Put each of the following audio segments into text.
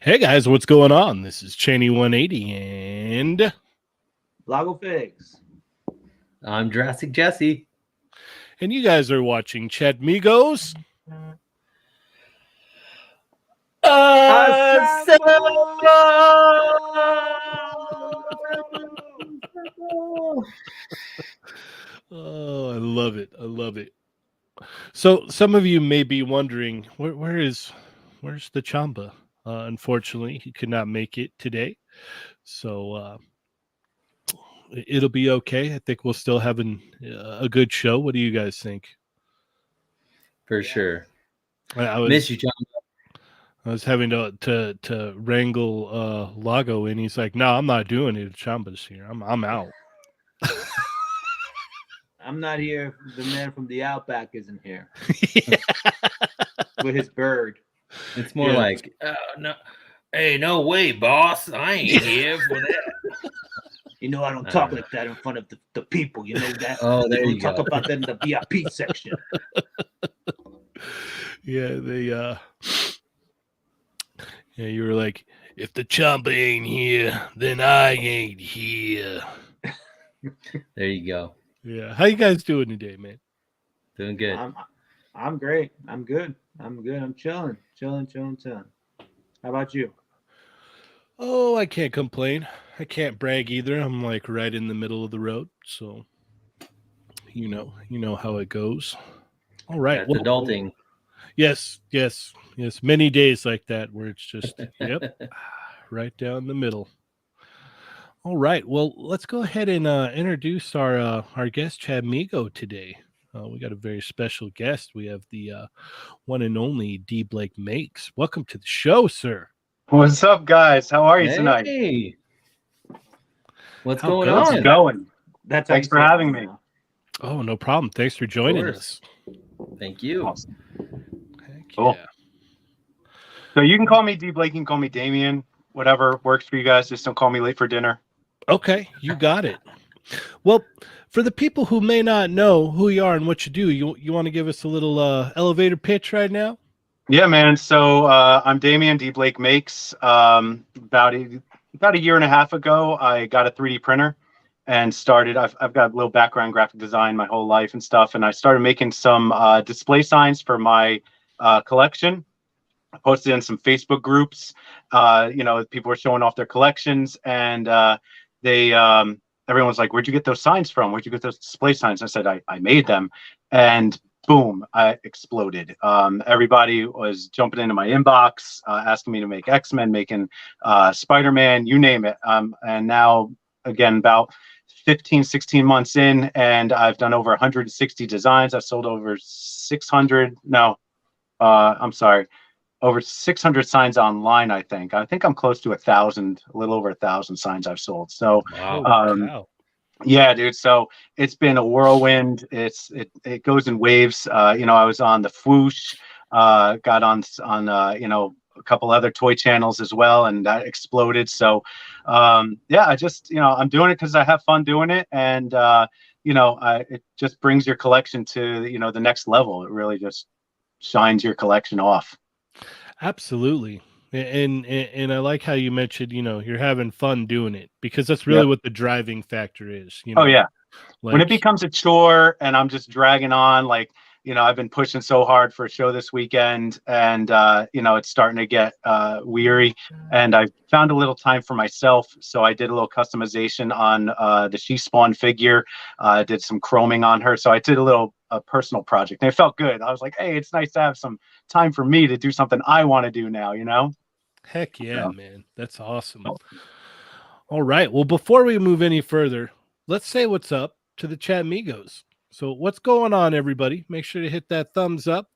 Hey guys, what's going on? This is Cheney 180 and Lago Figs. I'm Jurassic Jesser. you guys are watching Chatmigos. Oh, I love it. I love it. So some of you may be wondering, where's the Chamba? Unfortunately, he could not make it today. So it'll be okay. I think we'll still have a good show. What do you guys think? For sure. I Miss you, John. I was having to wrangle Lago in. He's like, "No, I'm not doing it. Chamba's here. I'm out." I'm not here. The man from the Outback isn't here with his bird. It's more like, no, hey, no way, boss. I ain't here for that. You know, I don't talk like that in front of the people. You know that. Oh, there you talk go. about that in the VIP section. Yeah, you were like, if the Chamba ain't here, then I ain't here. There you go. Yeah, how you guys doing today, man? Doing good. I'm great. I'm good. I'm chilling. How about you? Oh, I can't complain. I can't brag either. I'm like right in the middle of the road, so you know how it goes. All right, That's adulting. Yes. Many days like that where it's just, yep, right down the middle. All right. Well, let's go ahead and introduce our guest, Chatmigo, today. We got a very special guest. We have the one and only D. Blake Makes. Welcome to the show, sir. What's up, guys? How are you tonight? Hey. What's How going goes on? it? Going. That's Thanks for having me. Oh, no problem. Thanks for joining us. Thank you. Awesome. Heck Cool. yeah. So you can call me D. Blake, you can call me Damien, whatever works for you guys. Just don't call me late for dinner. Okay, you got it. Well, for the people who may not know who you are and what you do, you want to give us a little elevator pitch right now? Yeah, man. So I'm Damien, D. Blake Makes. About a year and a half ago, I got a 3D printer and started. I've got a little background in graphic design my whole life and stuff, and I started making some display signs for my collection. I posted in some Facebook groups. People were showing off their collections, and everyone's like, "Where'd you get those signs from? Where'd you get those display signs?" I said, "I made them," and boom, I exploded. Everybody was jumping into my inbox, asking me to make X-Men, making Spider-Man, you name it. And now, again, about 15, 16 months in, and I've done over 160 designs. I've sold over 600. No, I'm sorry. Over 600 signs online, I think. I think I'm close to 1,000, a little over 1,000 signs I've sold. So, Wow. yeah, dude. So it's been a whirlwind. It goes in waves. I was on the Fwoosh, got on a couple other toy channels as well, and that exploded. So, I just I'm doing it because I have fun doing it, and it just brings your collection to the next level. It really just shines your collection off. Absolutely. And I like how you mentioned, you're having fun doing it, because that's really what the driving factor is. Oh yeah. Like, when it becomes a chore and I'm just dragging on, like, I've been pushing so hard for a show this weekend, and it's starting to get weary, and I found a little time for myself. So I did a little customization on the She Spawn figure. I did some chroming on her. So I did a personal project, and it felt good. I was like, hey, it's nice to have some time for me to do something I want to do now, Heck yeah, man. That's awesome. All right. Well, before we move any further, let's say what's up to the Chatmigos. So what's going on, everybody? Make sure to hit that thumbs up.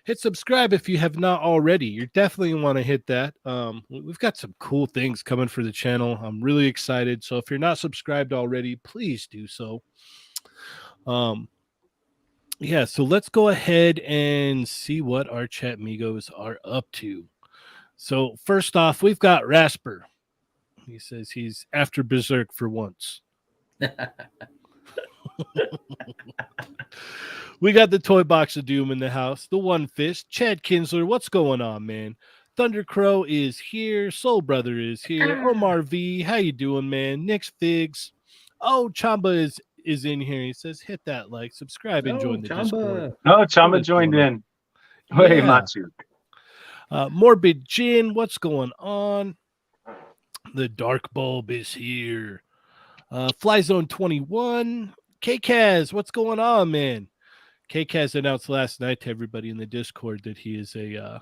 Hit subscribe if you have not already. You definitely want to hit that. We've got some cool things coming for the channel. I'm really excited. So if you're not subscribed already, please do so. So let's go ahead and see what our Chatmigos are up to. So first off, we've got Rasper. He says he's after Berserk for once. We got the Toy Box of Doom in the house. The One Fist. Chad Kinsler, what's going on, man? Thunder Crow is here. Soul Brother is here. Omar V, how you doing, man? Nick's Figs. Oh, Chamba is in here. He says, hit that like, subscribe, and join the Discord. No, Chamba What's joined going on? in. Hey, Yeah. Matsu. Morbid Jin, what's going on? The Dark Bulb is here. Fly Zone 21. K-Kaz, what's going on, man? K-Kaz announced last night to everybody in the Discord that he is a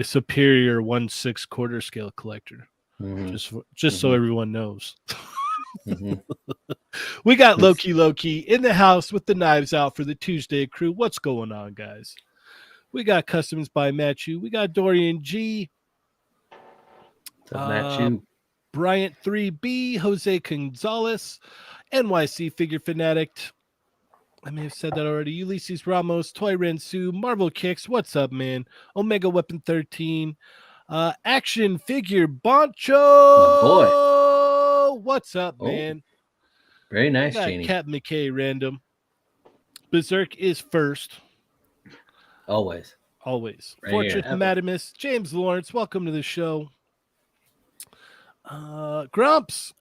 superior 1/6 quarter scale collector. Just so everyone knows. We got Loki in the house with the knives out for the Tuesday crew. What's going on, guys? We got Customs by Matthew. We got Dorian G. Bryant 3B, Jose Gonzalez, NYC Figure Fanatic. I may have said that already. Ulysses Ramos, Toy Rensu, Marvel Kicks. What's up, man? Omega Weapon 13. Action Figure Boncho. Boy. What's up, man? Very nice, Janie. Cat McKay random. Berserk is first. Always. Right. Fortress here. Madamus, James Lawrence, welcome to the show. Grumps,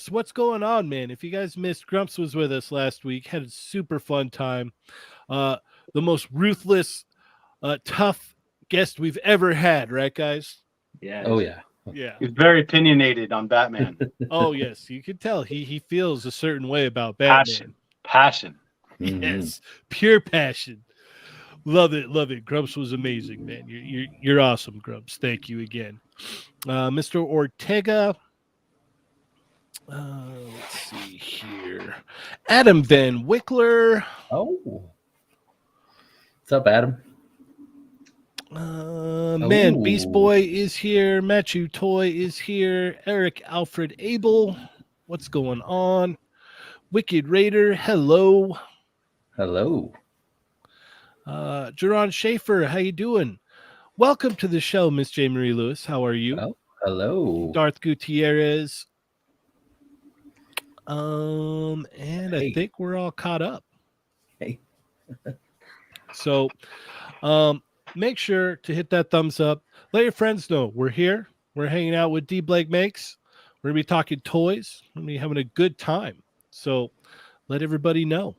what's going on, man? If you guys missed, Grumps was with us last week, had a super fun time. The most ruthless, tough guest we've ever had, right, guys? Yeah. Oh yeah. He's very opinionated on Batman. Oh yes, you can tell he feels a certain way about Batman. Passion. Yes, pure passion. Love it. Grumps was amazing, man. You're awesome, Grumps. Thank you again. Mr. Ortega. Let's see here. Adam Van Wickler. Oh. What's up, Adam? Man, Beast Boy is here. Matthew Toy is here. Eric Alfred Abel. What's going on? Wicked Raider. Hello. Jerron Schaefer, how you doing? Welcome to the show, Miss J. Marie Lewis. How are you? Oh, hello. Darth Gutierrez. And I think we're all caught up. Hey. So, make sure to hit that thumbs up. Let your friends know we're here. We're hanging out with D. Blake Makes. We're going to be talking toys. We're going to be having a good time. So let everybody know.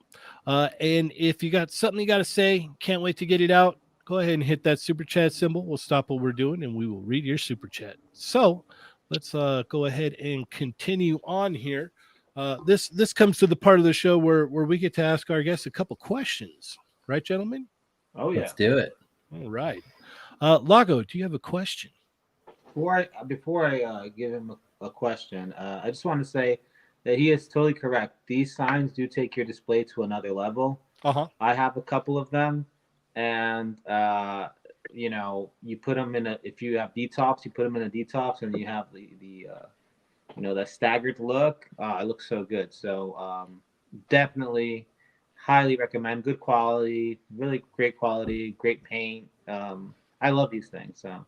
And if you got something you got to say, can't wait to get it out, go ahead and hit that super chat symbol. We'll stop what we're doing and we will read your super chat. So let's go ahead and continue on here. This comes to the part of the show where we get to ask our guests a couple questions. Right, gentlemen? Oh, yeah. Let's do it. All right. Lago, do you have a question? Before I give him a question, I just want to say that he is totally correct. These signs do take your display to another level. Uh-huh. I have a couple of them, and you put them in if you have detox, you put them in a detox, and you have that staggered look. It looks so good. So definitely, highly recommend. Good quality, really great quality, great paint. I love these things. So.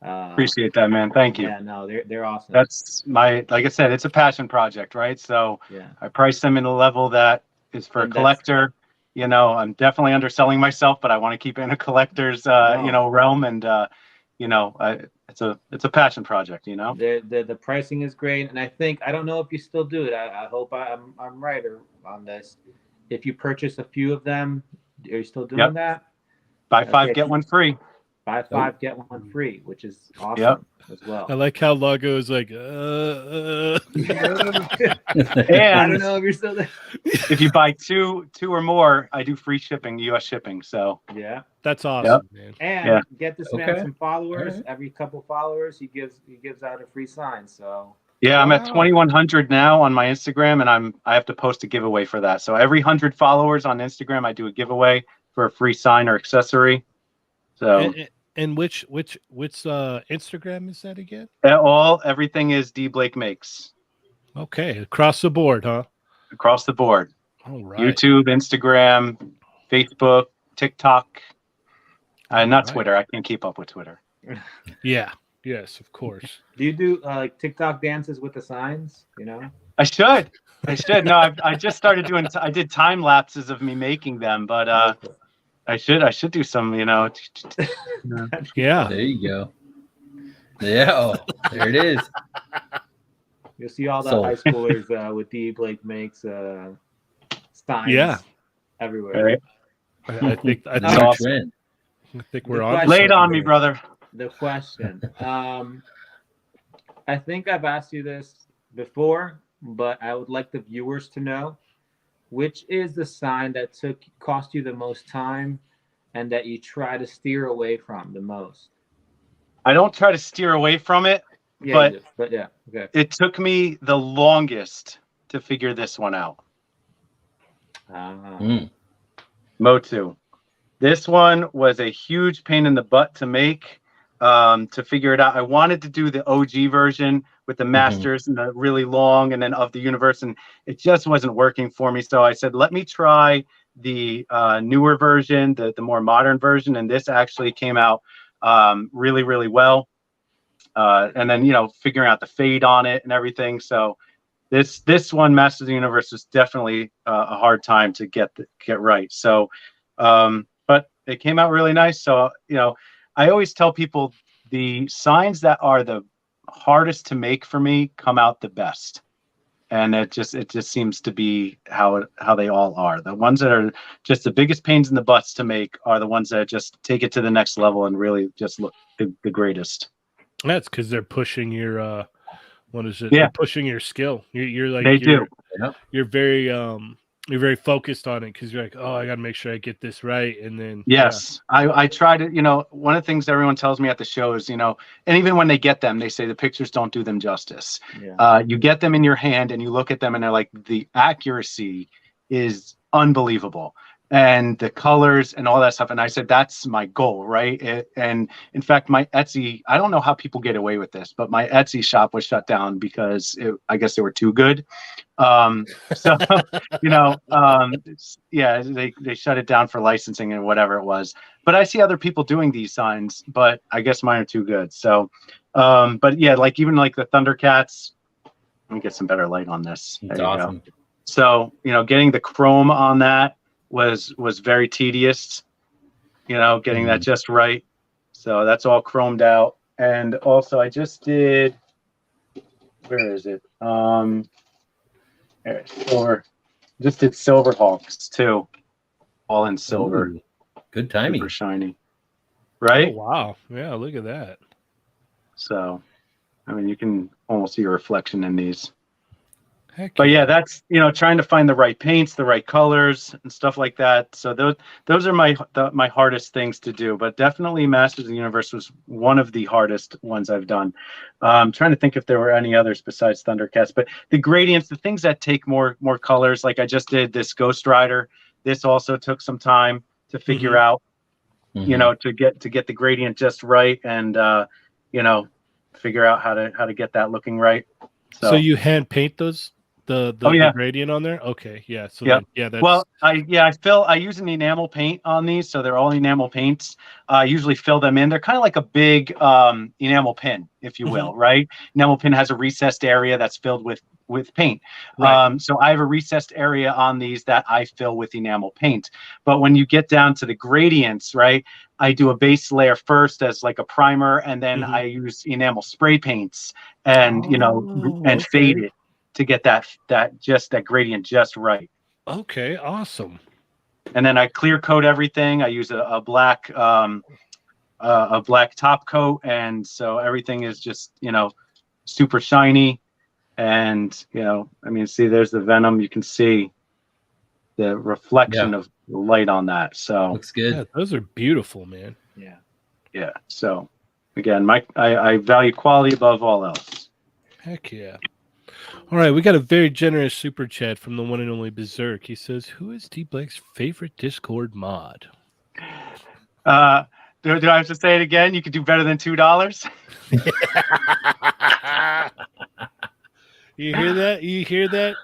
Appreciate that, man. Thank you. Yeah, no, they're awesome. That's like I said, it's a passion project, right? So I price them in a level that is for a collector. I'm definitely underselling myself, but I want to keep it in a collector's realm, and it's a passion project. The pricing is great, and I don't know if you still do it. I hope I'm right on this. If you purchase a few of them, are you still doing that? Buy 5, get 1 free. Buy 5, get 1 free, which is awesome as well. I like how Lago is like, And I don't know if you're still there. If you buy two or more, I do free shipping, U.S. shipping. So that's awesome, man. And get this man some followers. Right. Every couple followers, he gives out a free sign. So I'm at 2,100 now on my Instagram, and I have to post a giveaway for that. So every 100 followers on Instagram, I do a giveaway for a free sign or accessory. So. And which Instagram is that again? Everything is D Blake Makes. Okay, across the board, huh? Across the board. All right. YouTube, Instagram, Facebook, TikTok, not Twitter. I can't keep up with Twitter. Yeah. Yes, of course. Do you do like TikTok dances with the signs? I should. No, I just started doing. I did time lapses of me making them, but I should do some. Yeah. There you go. Yeah, oh, there it is. You'll see all the So- high schoolers with D. Blake makes signs Yeah. everywhere. Right. I think The new awesome. trend. we're The on. question- Lay it on me, brother. The question. I think I've asked you this before, but I would like the viewers to know which is the sign that cost you the most time and that you try to steer away from the most. I don't try to steer away from it. Yeah, But- you do. But yeah, okay. It took me the longest to figure this one out. Mm. Motu. This one was a huge pain in the butt to make, to figure it out. I wanted to do the OG version with the masters and the really long and then of the universe, and it just wasn't working for me. So I said, let me try the newer version, the more modern version, and this actually came out really, really well. And then, you know, figuring out the fade on it and everything. So this one, Masters of the Universe, was definitely a hard time to get right. So, but it came out really nice. So, you know, I always tell people the signs that are the hardest to make for me come out the best. And it just seems to be how they all are. The ones that are just the biggest pains in the butts to make are the ones that just take it to the next level and really just look the greatest. That's because they're pushing your what is it? Yeah. They're pushing your skill. You're like They do. You're very focused on it because you're like, oh, I got to make sure I get this right, and then Yes, I try to, you know, one of the things everyone tells me at the show is, you know, and even when they get them, they say the pictures don't do them justice. Yeah. You get them in your hand and you look at them and they're like, the accuracy is unbelievable. And the colors and all that stuff. And I said, that's my goal, right? And in fact, my Etsy, I don't know how people get away with this, but my Etsy shop was shut down because I guess they were too good. So, you know, yeah, they shut it down for licensing and whatever it was. But I see other people doing these signs, but I guess mine are too good. So, but yeah, like even like the Thundercats, let me get some better light on this. It's There you awesome. go. So, you know, getting the chrome on that was very tedious, you know, getting that just right. So that's all chromed out. And also I just did, where is it? There, silver. Just did Silver Hawks too. All in silver. Ooh, good timing. Super shiny. Oh, Right? wow, yeah, look at that. So, I mean, you can almost see a reflection in these. Heck But yeah, that's, you know, trying to find the right paints, the right colors and stuff like that. So those are my hardest things to do. But definitely Masters of the Universe was one of the hardest ones I've done. I'm trying to think if there were any others besides Thundercats. But the gradients, the things that take more colors, like I just did this Ghost Rider. This also took some time to figure out, you know, to get the gradient just right and you know, figure out how to get that looking right. So you hand paint those the yeah. gradient on there? Okay, yeah. So Yep. then, yeah, that's Well, I use an enamel paint on these, so they're all enamel paints. I usually fill them in. They're kind of like a big enamel pin, if you will, right? Enamel pin has a recessed area that's filled with paint. Right. So I have a recessed area on these that I fill with enamel paint. But when you get down to the gradients, right, I do a base layer first as like a primer, and then I use enamel spray paints and you know and fade it to get that gradient just right. okay, awesome. And then I clear coat everything. I use a black top coat, and so everything is just, you know, super shiny. And you know, I mean, see, there's the Venom. You can see the reflection of the light on that. So Looks good. Yeah, those are beautiful, man. Yeah. So again, I value quality above all else. Heck yeah. All right, we got a very generous super chat from the one and only Berserk. He says, "Who is D Blake's favorite Discord mod?" Do I have to say it again? You could do better than $2. You hear that? You hear that?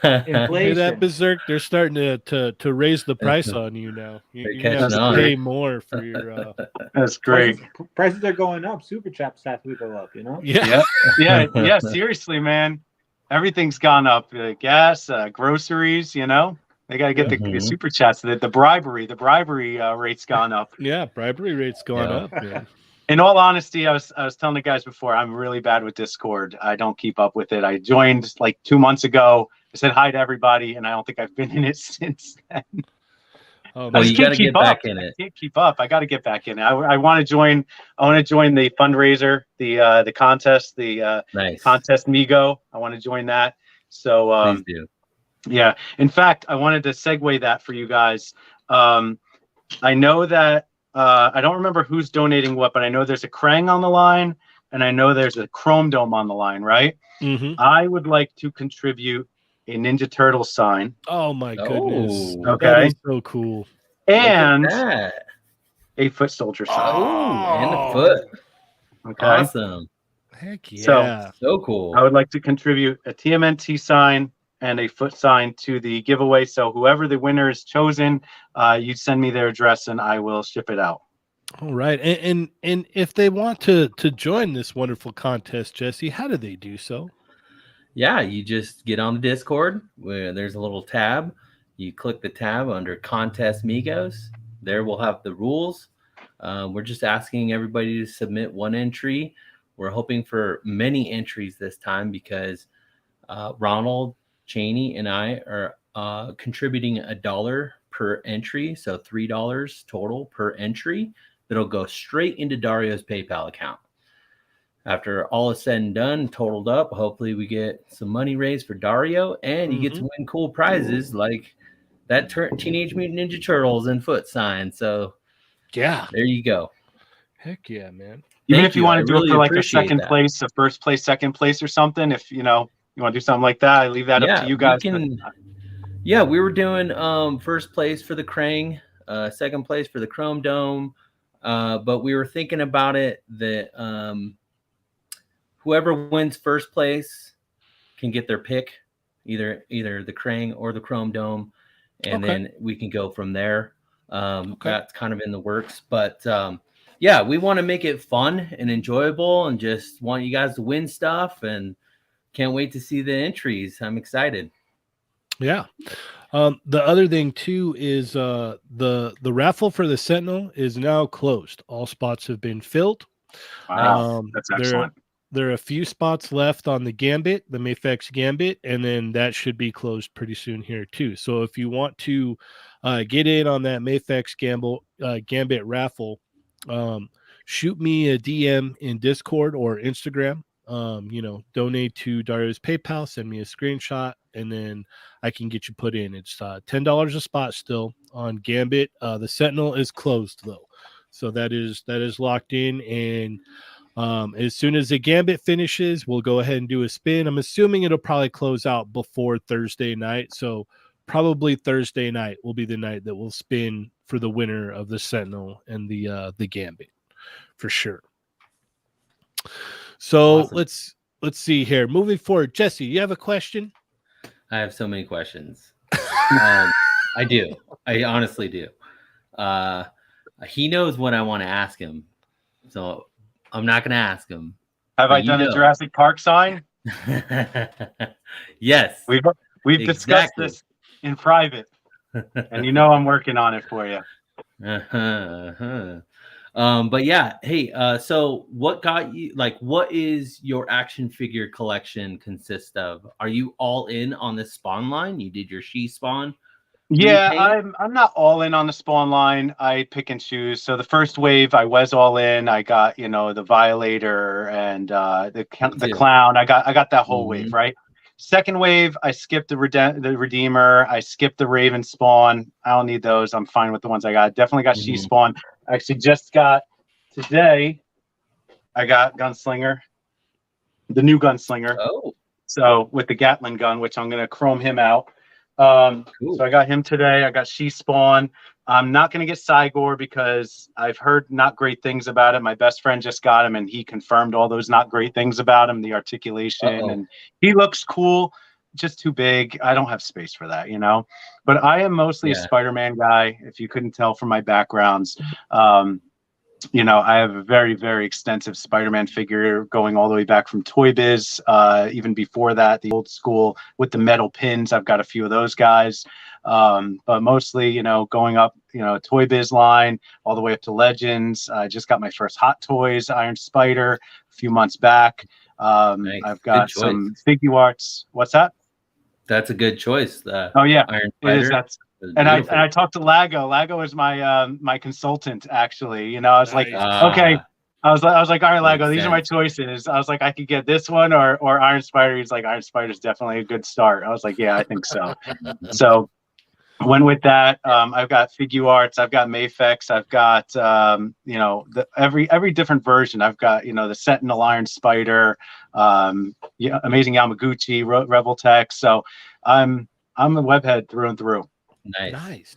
Hear Inflation. that, Berserk? They're starting to raise the price on you now. They're You're gonna have catching to on. pay more for your. That's great. Prices are going up. Super chats have to go up, you know? Yeah. Yeah. Seriously, man. Everything's gone up. Gas, groceries. You know, they got to get the super chats. The bribery rate's gone up. Yeah, bribery rate's gone up, man. In all honesty, I was telling the guys before, I'm really bad with Discord. I don't keep up with it. I joined like 2 months ago. I said hi to everybody, and I don't think I've been in it since then. Oh, I Well, just you can't got to keep get back up. in I it. can't keep up. I got to get back in it. I want to join. I want to join the fundraiser, the contest, the Nice. contest Migo. I want to join that. So Please do. yeah. In fact, I wanted to segue that for you guys. I know that I don't remember who's donating what, but I know there's a Krang on the line, and I know there's a Chrome Dome on the line, right? Mm-hmm. I would like to contribute a Ninja Turtle sign. Oh my goodness. Oh, Okay. That is so cool. And look at that. a Foot Soldier sign. Oh, and a Oh. foot. Okay. Awesome. Heck So- yeah. So cool. I would like to contribute a TMNT sign and a foot sign to the giveaway. So whoever the winner is chosen, you send me their address and I will ship it out. All right. And if they want to join this wonderful contest, Jesse, how do they do so? Yeah, you just get on the Discord where there's a little tab. You click the tab under Contest Migos. There we'll have the rules. We're just asking everybody to submit one entry. We're hoping for many entries this time because Ronald, Cheney, and I are contributing $1 per entry, so $3 total per entry. That'll go straight into Dario's PayPal account. After all is said and done, totaled up, hopefully we get some money raised for Dario, and you get to win cool prizes like that Teenage Mutant Ninja Turtles and foot sign. So Yeah. there you go. Heck yeah, man. Even Thank if you you. want I to do really it for like a appreciate second that. place, a first place, second place or something, if you want to do something like that, I leave that up to you guys. Yeah, we were doing first place for the Krang, second place for the Chrome Dome. But we were thinking about it that whoever wins first place can get their pick, either the Krang or the Chrome Dome, and then we can go from there. That's kind of in the works, but yeah, we want to make it fun and enjoyable, and just want you guys to win stuff, and can't wait to see the entries. I'm excited. Yeah. The other thing too is the raffle for the Sentinel is now closed. All spots have been filled. Wow, that's excellent. There are a few spots left on the Gambit, the Mayfex Gambit, and then that should be closed pretty soon here too. So if you want to get in on that Mayfex Gambit raffle, shoot me a DM in Discord or Instagram. Donate to Dario's PayPal, send me a screenshot, and then I can get you put in. It's $10 a spot still on Gambit. The Sentinel is closed though, so that is locked in. And as soon as the Gambit finishes, we'll go ahead and do a spin. I'm assuming it'll probably close out before Thursday night, so probably Thursday night will be the night that we'll spin for the winner of the Sentinel and the Gambit for sure. So Awesome. let's see here. Moving forward, Jesse, you have a question? I have so many questions. I do. I honestly do. He knows what I want to ask him, so I'm not going to ask him. Have I done a Jurassic Park sign? Yes. We've discussed this in private, and I'm working on it for you. But yeah, hey, so what got you, what is your action figure collection consist of? Are you all in on this spawn line? You did your She Spawn? Yeah, I'm not all in on the spawn line. I pick and choose. So the first wave, I was all in. I got the Violator and the Clown. I got that whole wave, right? Second wave, I skipped the Redeemer. I skipped the Raven Spawn. I don't need those. I'm fine with the ones I got. Definitely got She Spawn. I actually just got today. I got Gunslinger, the new Gunslinger. Oh, so with the Gatling gun, which I'm gonna chrome him out. So I got him today. I got She Spawn. I'm not going to get Cygor because I've heard not great things about it. My best friend just got him and he confirmed all those not great things about him, the articulation, and he looks cool, just too big. I don't have space for that, But I am mostly a Spider-Man guy, if you couldn't tell from my backgrounds. you know, I have a very, very extensive Spider-Man figure going all the way back from Toy Biz. Even before that, the old school with the metal pins. I've got a few of those guys. But mostly, you know, going up, you know, Toy Biz line all the way up to Legends. I just got my first Hot Toys Iron Spider a few months back. Nice. I've got some figure arts. What's that? That's a good choice. Oh yeah, Iron it is. Spider. That's and I talked to Lago. Lago is my my consultant actually. You know, I was like, okay. I was like, all right, Lago, these are my choices. I was like, I could get this one or Iron Spider. He's like, Iron Spider is definitely a good start. I was like, yeah, I think so. So went with that. I've got figure arts. I've got Mafex. I've got you know, every different version. I've got, you know, the Sentinel Iron Spider, yeah, Amazing Yamaguchi, Rebel Tech. So I'm a webhead through and through. Nice.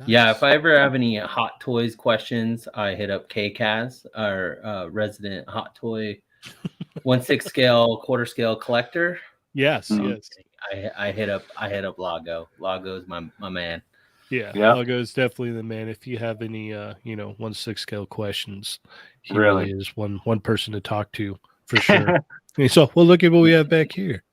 Yeah, if I ever have any Hot Toys questions, I hit up K-Kaz, our resident Hot Toy 1/6 scale, quarter scale collector. Yes, yes. I hit up Lago. Lago is my man. Yeah, Lago is definitely the man. If you have any you know, 1/6 scale questions, he really is one person to talk to for sure. So well, look at what we have back here.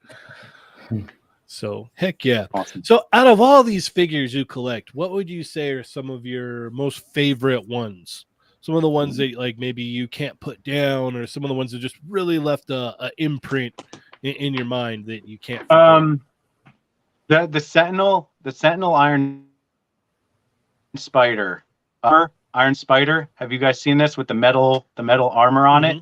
So heck yeah. Awesome. So out of all these figures you collect, what would you say are some of your most favorite ones? Some of the ones that like maybe you can't put down, or some of the ones that just really left a imprint in your mind that you can't forget? The Sentinel Iron Spider. Iron Spider. Have you guys seen this with the metal armor on it?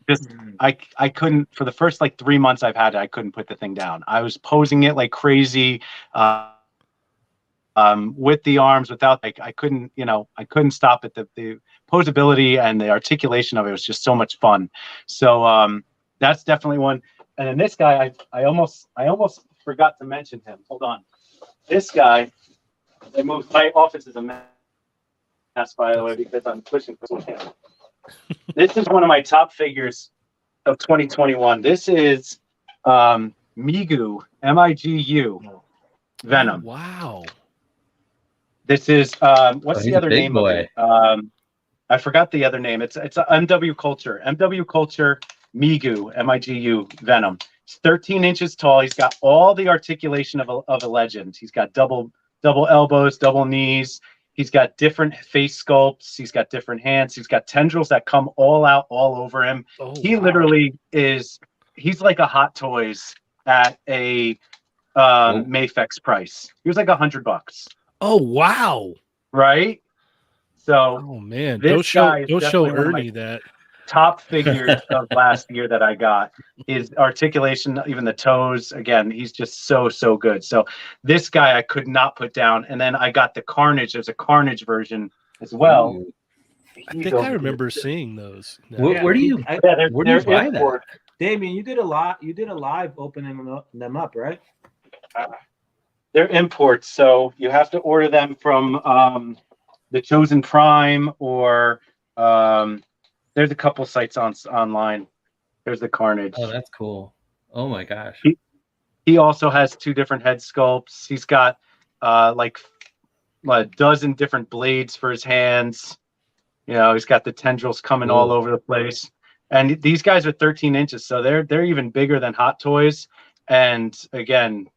Just I couldn't, for the first like 3 months I've had it, I couldn't put the thing down. I was posing it like crazy with the arms, without like I couldn't stop it. The posability and the articulation of it was just so much fun. So that's definitely one. And then this guy, I almost forgot to mention him. Hold on. This guy, they moved, my office is a mess, by the way, because I'm pushing for him. This is one of my top figures of 2021. This is Migu, M-I-G-U, Venom. Oh, wow. This is what's the other name of it? I forgot the other name. It's a MW Culture. MW Culture Migu, M-I-G-U, Venom. He's 13 inches tall. He's got all the articulation of a legend. He's got double elbows, double knees. He's got different face sculpts. He's got different hands. He's got tendrils that come all out all over him. Oh, he literally is, he's like a Hot Toys at a Mafex price. He was like $100. Oh, wow. Right? So, oh man, don't show Ernie that. Top figures of last year that I got is articulation, even the toes. Again, he's just so good. So this guy I could not put down. And then I got the Carnage. There's a Carnage version as well. Ooh. I think I remember seeing those. Where do you buy that? Damien, you did a live opening them up, right? They're imports, so you have to order them from the Chosen Prime, or there's a couple sites online. There's the Carnage. Oh, that's cool. Oh my gosh. He also has 2 different head sculpts. He's got like a dozen different blades for his hands. You know, he's got the tendrils coming all over the place. And these guys are 13 inches, so they're even bigger than Hot Toys. And again,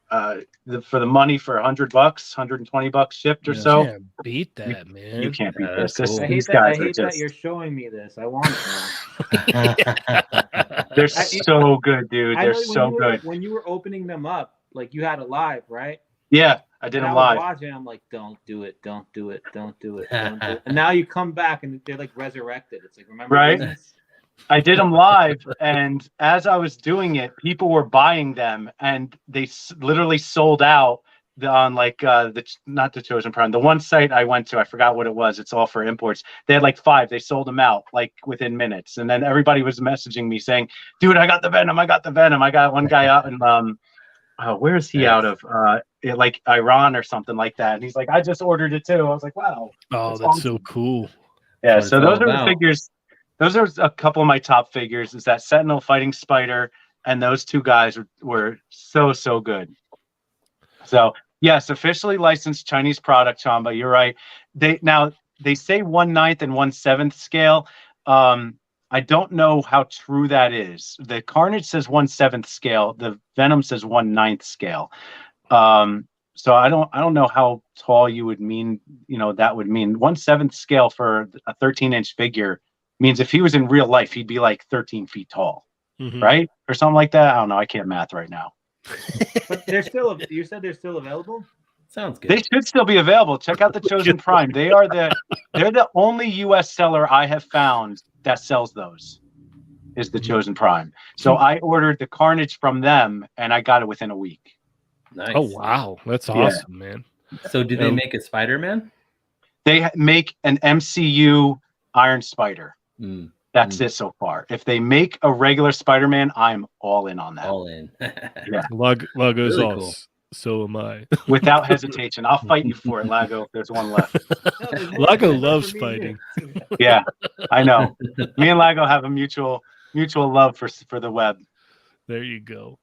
for the money, for $100, $120 shipped or so. Can't beat that, man. You can't beat this. I hate that you're showing me this. I want it. They're so good, dude. They're so good. When you were opening them up, like you had a live, right? Yeah, I did them live. I was watching, I'm like, don't do it, don't do it, don't do it, don't do it. And now you come back and they're like resurrected. It's like, remember, right? I did them live, and as I was doing it, people were buying them, and they literally sold out on like not the Chosen Prime, the one site I went to. I forgot what it was. It's all for imports. They had like 5. They sold them out like within minutes, and then everybody was messaging me saying, "Dude, I got the Venom. I got the Venom." I got one guy out in where is he out of? Like Iran or something like that. And he's like, "I just ordered it too." I was like, "Wow." Oh, that's awesome. So cool. Yeah. So those are the figures. Those are a couple of my top figures. Is that Sentinel fighting Spider, and those 2 guys were so good. So yes, officially licensed Chinese product, Chamba. You're right. they say 1/9 and 1/7 scale. I don't know how true that is. The Carnage says 1/7 scale. The Venom says 1/9 scale. So I don't know how tall you would mean. That would mean 1/7 scale for a 13-inch figure means if he was in real life, he'd be like 13 feet tall, right? Or something like that. I don't know. I can't math right now. But you said they're still available? Sounds good. They should still be available. Check out the Chosen Prime. They're the only US seller I have found that sells those. Is the Chosen Prime. So I ordered the Carnage from them and I got it within a week. Nice. Oh wow, that's awesome, man. So do they make a Spider-Man? They make an MCU Iron Spider. That's it so far. If they make a regular Spider-Man, I'm all in on that. All in. Yeah. Lago's Really all. cool. So am I. Without hesitation. I'll fight you for it, Lago, if there's one left. Lago loves fighting. Yeah, I know. Me and Lago have a mutual love for the web. There you go.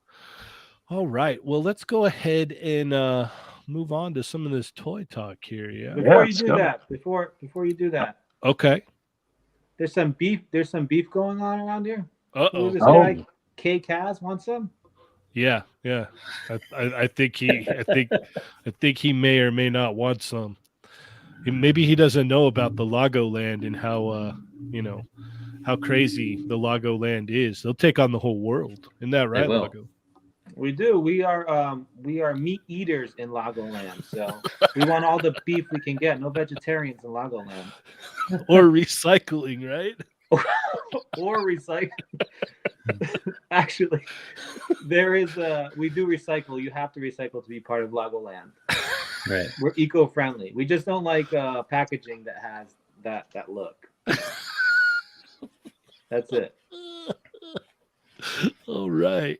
All right. Well, let's go ahead and move on to some of this toy talk here. Yeah. Before you do that, Okay. there's some beef going on around here. Uh-oh. This guy K Kaz wants some. Yeah. I think he may or may not want some. Maybe he doesn't know about the Lago land and how how crazy the Lago land is. They'll take on the whole world. Isn't that right, Lago? We do. We are meat eaters in Lago land, so we want all the beef we can get. No vegetarians in Lago land. Or recycling, right? Or recycling. Actually, we do recycle. You have to recycle to be part of Lago land. Right. We're eco-friendly. We just don't like packaging that has that look. That's it. All right.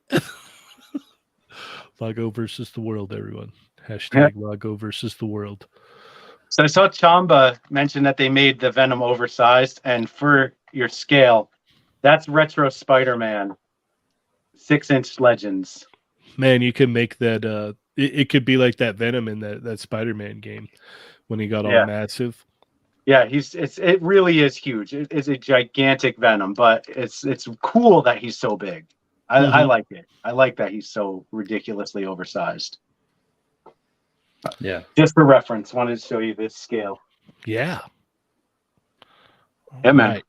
Lago versus the world, everyone. Hashtag Lago versus the world. So I saw Chamba mention that they made the Venom oversized, and for your scale, that's retro Spider-Man 6-inch Legends. Man, you can make that. It could be like that Venom in that Spider-Man game when he got all massive. Yeah, it really is huge. It's a gigantic Venom, but it's cool that he's so big. I like it. I like that he's so ridiculously oversized. Yeah. Just for reference, wanted to show you this scale. Yeah. Yeah, man. Right.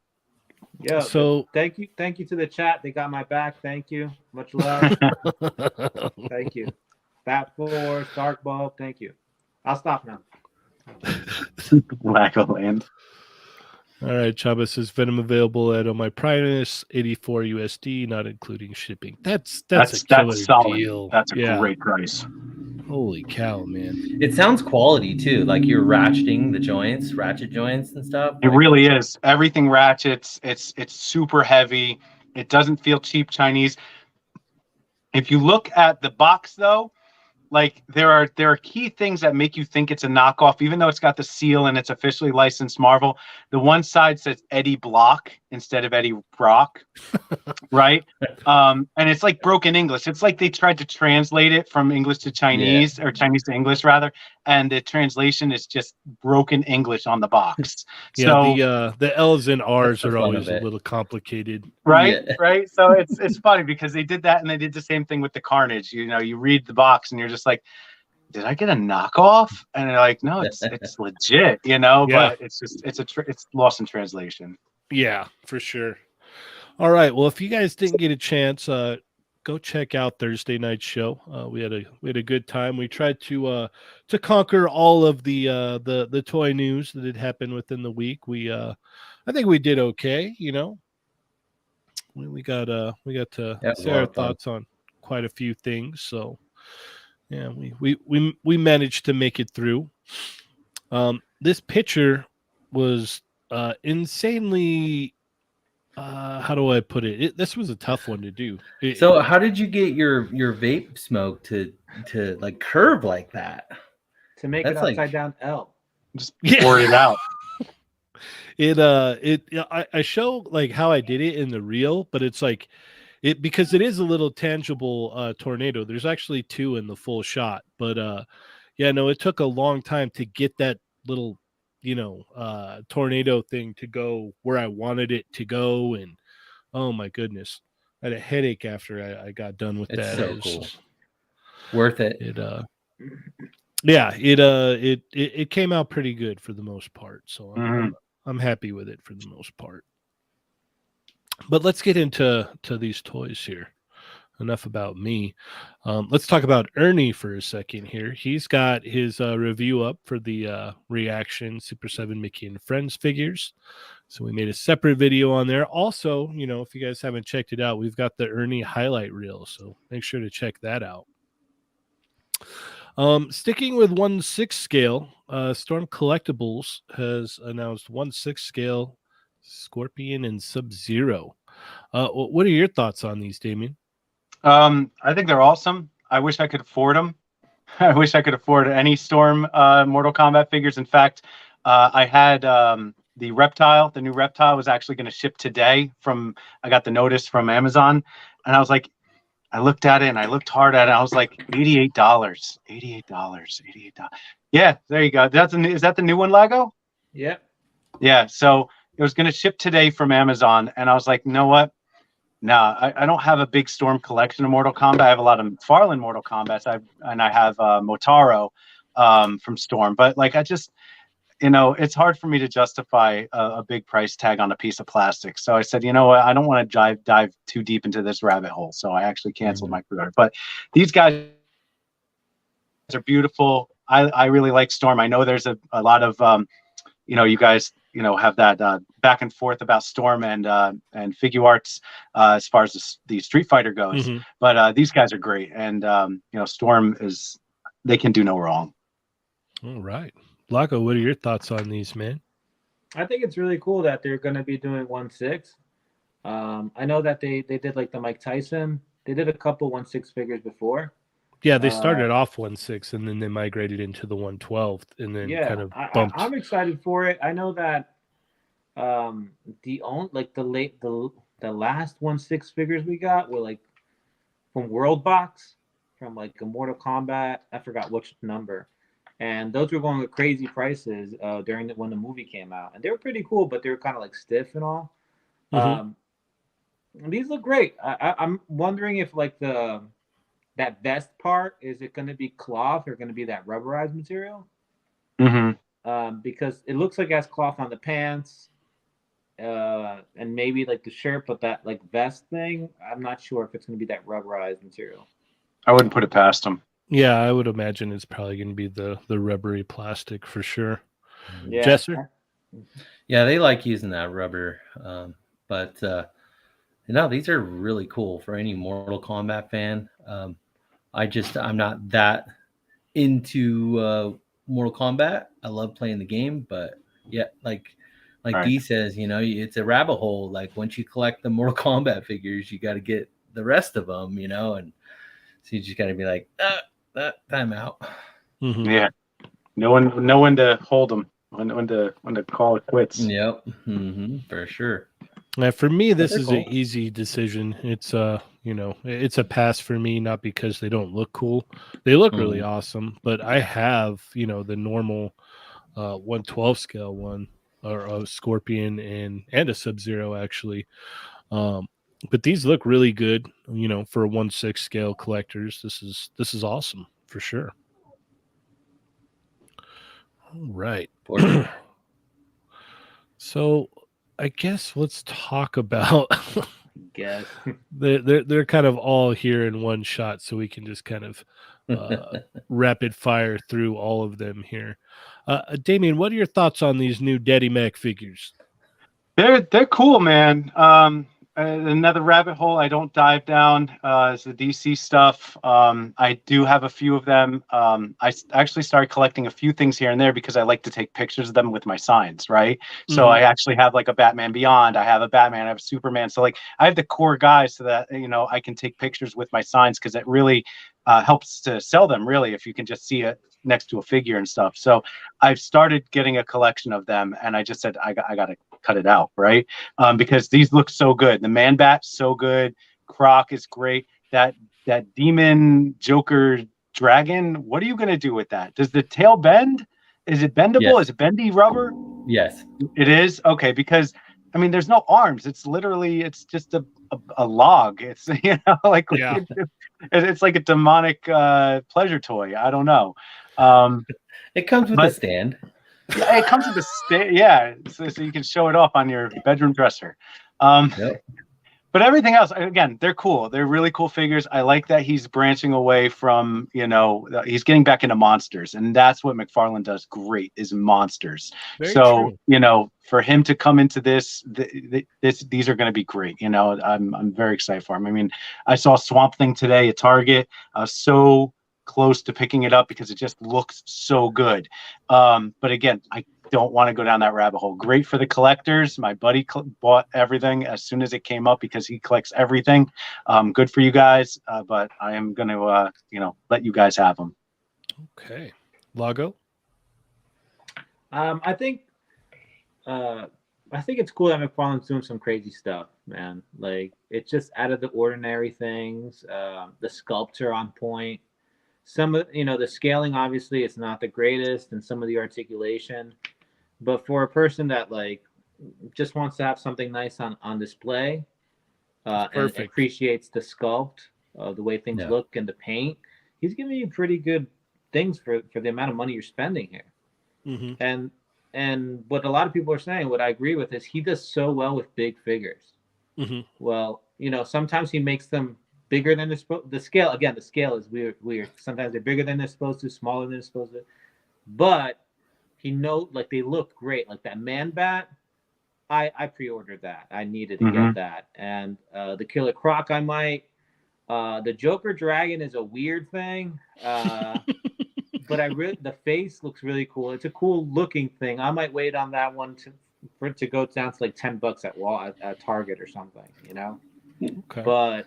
Yeah. So thank you to the chat. They got my back. Thank you. Much love. Thank you. Fat Force, Dark Bulb. Thank you. I'll stop now. Lago land. All right, Chamba says Venom available at my Primus, 84 USD, not including shipping. That's a killer solid. deal. That's a great price. Holy cow, man! It sounds quality too, like you're ratcheting the joints, ratchet joints and stuff. It really is. Everything ratchets. It's super heavy. It doesn't feel cheap Chinese. If you look at the box though, like there are key things that make you think it's a knockoff, even though it's got the seal and it's officially licensed Marvel. The one side says Eddie Block instead of Eddie Brock, right? And it's like broken English. It's like they tried to translate it from English to Chinese or Chinese to English rather, and the translation is just broken English on the box. Yeah, so the L's and R's the are fun always of a it. little complicated. right. So it's funny because they did that and they did the same thing with the Carnage. You read the box and you're just like, did I get a knockoff? And they're like, no, it's legit, but it's just it's lost in translation. Yeah, for sure. All right. Well, if you guys didn't get a chance, go check out Thursday night show. We had a good time. We tried to conquer all of the toy news that had happened within the week. I think we did okay. We got to say our thoughts on quite a few things. So yeah, we managed to make it through. This picture was insanely. How do I put it? This was a tough one to do. So how did you get your vape smoke to like curve like that? To make That's it upside down L. Just pour it out. I show like how I did it in the reel, but it's like because it is a little tangible tornado. There's actually two in the full shot, but it took a long time to get that little tornado thing to go where I wanted it to go. And oh my goodness, I had a headache after I got done with It's that. so cool. Worth it. It came out pretty good for the most part. So I'm happy with it for the most part. But let's get into these toys here. Enough about me. Let's talk about Ernie for a second here. He's got his review up for the Reaction Super 7 Mickey and Friends figures. So we made a separate video on there. Also, if you guys haven't checked it out, we've got the Ernie highlight reel. So make sure to check that out. Sticking with 1/6 scale, Storm Collectibles has announced 1/6 scale Scorpion and Sub-Zero. What are your thoughts on these, Damien? I think they're awesome. I wish I could afford them. I wish I could afford any Storm Mortal Kombat figures. In fact, I had the new Reptile was actually going to ship today I got the notice from Amazon, and I was like, I looked at it and I looked hard at it. I was like, $88. $88. Yeah, there you go. Is that the new one, Lago? Yeah. Yeah. So it was going to ship today from Amazon, and I was like, you know what? No, I don't have a big Storm collection of Mortal Kombat. I have a lot of McFarlane Mortal Kombats. I have Motaro from Storm, but like it's hard for me to justify a big price tag on a piece of plastic. So I said, you know what? I don't want to dive too deep into this rabbit hole. So I actually canceled my pre-order. But these guys are beautiful. I really like Storm. I know there's a lot of you guys have that back and forth about Storm and Figure Arts as far as the Street Fighter goes. But these guys are great, and Storm they can do no wrong. All right. Lago, what are your thoughts on these, man? I think it's really cool that they're going to be doing 1/6. I know that they did like the Mike Tyson. They did a couple 1/6 figures before. Yeah, they started off 1/6 and then they migrated into the 1/12 and then kind of bumped. I'm excited for it. I know that the last 1/6 figures we got were like from World Box, from like a Mortal Kombat. I forgot which number. And those were going with crazy prices when the movie came out, and they were pretty cool, but they were kind of like stiff and all. These look great. I'm wondering if like that vest part, is it going to be cloth or going to be that rubberized material? Because it looks like it has cloth on the pants, and maybe like the shirt, but that like vest thing, I'm not sure if it's going to be that rubberized material. I wouldn't put it past them. Yeah, I would imagine it's probably going to be the rubbery plastic for sure. Yeah. Jesser? Yeah, they like using that rubber. But these are really cool for any Mortal Kombat fan. I'm not that into Mortal Kombat. I love playing the game, but yeah, like right. Dee says, it's a rabbit hole. Like once you collect the Mortal Kombat figures, you got to get the rest of them, and so you just got to be like, time out. Yeah, no one to hold them. When to call it quits. Yep, for sure. Now, for me, this is an easy decision. It's it's a pass for me, not because they don't look cool. They look really awesome, but I have the normal 1/12 scale one, or a Scorpion and a Sub-Zero actually. But these look really good, for 1/6 scale collectors. This is awesome for sure. All right. So I guess let's talk about they're kind of all here in one shot, so we can just kind of rapid fire through all of them here. Damien, what are your thoughts on these new Daddy Mac figures? They're cool, man. Another rabbit hole I don't dive down is the DC stuff. I do have a few of them. I actually started collecting a few things here and there because I like to take pictures of them with my signs, right? So I actually have like a Batman Beyond. I have a Batman. I have a Superman. So like I have the core guys so that I can take pictures with my signs, because it really helps to sell them, really, if you can just see it next to a figure and stuff. So I've started getting a collection of them, and I just said I got to cut it out, right? Because these look so good. The Man Bat, so good. Croc is great. That Demon Joker Dragon, what are you going to do with that? Does the tail bend? is it bendable? Yes. Is it bendy rubber? Yes. It is? Okay, because I mean there's no arms. It's literally it's just a log. It's like Yeah. it's like a demonic pleasure toy. I don't know. It comes with a But stand. yeah, it comes with so you can show it off on your bedroom dresser. Yep. But everything else, again, they're cool. They're really cool figures. I like that he's branching away from, he's getting back into monsters, and that's what McFarlane does great is monsters. Very so, true. for him to come into this, these are going to be great. I'm very excited for him. I mean, I saw Swamp Thing today at Target. I was so close to picking it up because it just looks so good. But again, I don't want to go down that rabbit hole. Great for the collectors. My buddy bought everything as soon as it came up because he collects everything. Good for you guys, but I am going to, let you guys have them. Okay. Lago? I think it's cool that McFarlane's doing some crazy stuff, man. Like, it's just out of the ordinary things. The sculpts are on point. Some of the scaling obviously is not the greatest, and some of the articulation. But for a person that like just wants to have something nice on display, and appreciates the sculpt, the way things look, and the paint, he's giving you pretty good things for the amount of money you're spending here. Mm-hmm. And what a lot of people are saying, what I agree with, is he does so well with big figures. Mm-hmm. Well, sometimes he makes them bigger than the scale. Again, the scale is weird. Sometimes they're bigger than they're supposed to, smaller than they're supposed to. But like they look great. Like that man bat, I pre-ordered that. I needed to get that. And the Killer Croc, I might. The Joker Dragon is a weird thing. But the face looks really cool. It's a cool looking thing. I might wait on that one for it to go down to like $10 at Target or something, Okay. But